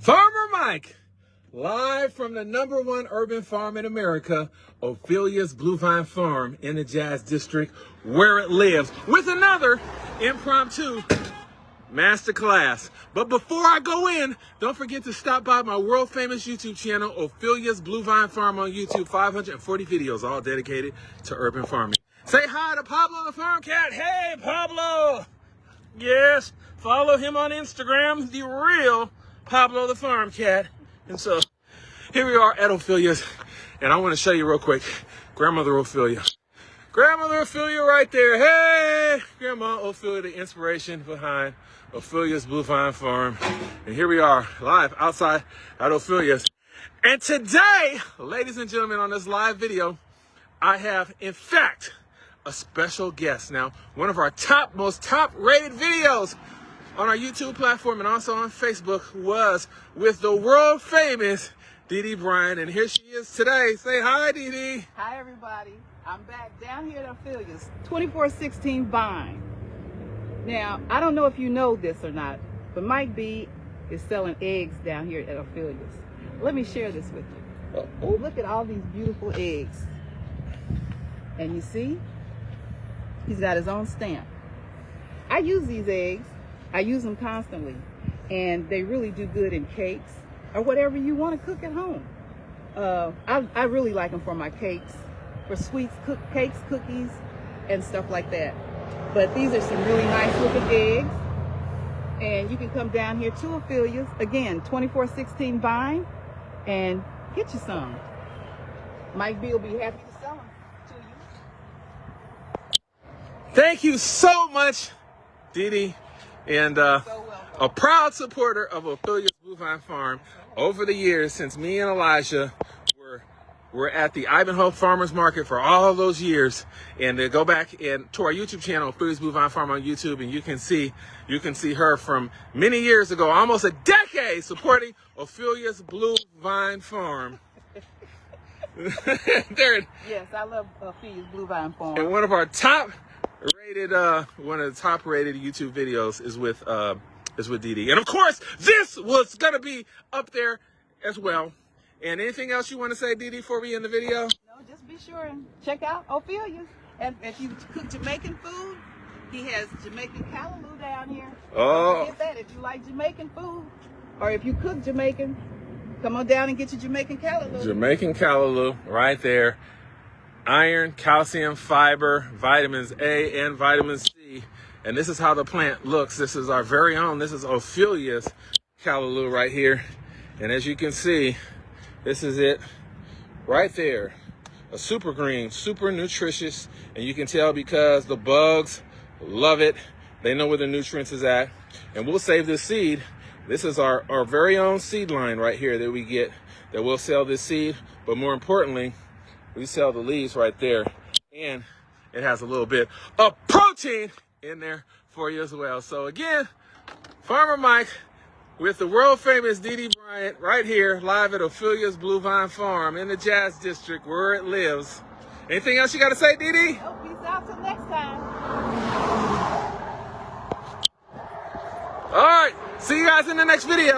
Farmer Mike, live from the #1 urban farm in America, Ophelia's Blue Vine Farm in the Jazz District, where it lives, with another impromptu masterclass. But before I go in, don't forget to stop by my world famous YouTube channel, Ophelia's Blue Vine Farm on YouTube. 540 videos, all dedicated to urban farming. Say hi to Pablo the Farm Cat. Hey, Pablo. Yes, follow him on Instagram, the real Pablo the Farm Cat. And so here we are at Ophelia's, and I want to show you real quick Grandmother Ophelia. Grandmother Ophelia right there. Hey, Grandma Ophelia, the inspiration behind Ophelia's Blue Vine Farm. And here we are live outside at Ophelia's. And today, ladies and gentlemen, on this live video, I have, in fact, a special guest. Now, one of our most top-rated videos on our YouTube platform and also on Facebook was with the world famous Dee Bryant, and here she is today. Say hi, Dee. Hi, everybody. I'm back down here at Ophelia's 2416 Vine. Now, I don't know if you know this or not, but Mike B is selling eggs down here at Ophelia's. Let me share this with you. Oh, look at all these beautiful eggs. And you see, he's got his own stamp. I use these eggs. I use them constantly, and they really do good in cakes or whatever you want to cook at home. I really like them for my cakes, for sweets, cakes, cookies, and stuff like that. But these are some really nice looking eggs, and you can come down here to Ophelia's, again, 2416 Vine, and get you some. Mike B will be happy to sell them to you. Thank you so much, Dee. And a proud supporter of Ophelia's Blue Vine Farm over the years, since me and Elijah were at the Ivanhoe Farmers Market for all those years. And go back and to our YouTube channel, Ophelia's Blue Vine Farm on YouTube, and you can see her from many years ago, almost a decade, supporting Ophelia's Blue Vine Farm. Yes, I love Ophelia's Blue Vine Farm. And one of the top rated YouTube videos is with Dee. And of course, this was gonna be up there as well. And anything else you want to say, Dee, before we end the video? No, just be sure and check out Ophelia's. And if you cook Jamaican food, he has Jamaican callaloo down here. Oh, Get that if you like Jamaican food, or if you cook Jamaican, come on down and get your Jamaican callaloo. Jamaican callaloo, right there. Iron, calcium, fiber, vitamins A and vitamin C. And this is how the plant looks. This is our very own. This is Ophelia's callaloo right here. And as you can see, this is it right there. A super green, super nutritious. And you can tell because the bugs love it. They know where the nutrients is at. And we'll save this seed. This is our very own seed line right here that we get, that we'll sell this seed. But more importantly, we sell the leaves right there, and it has a little bit of protein in there for you as well. So again, Farmer Mike with the world famous Dee Bryant right here, live at Ophelia's Blue Vine Farm in the Jazz District, where it lives. Anything else you got to say, Dee? Oh, peace out till next time. All right, see you guys in the next video.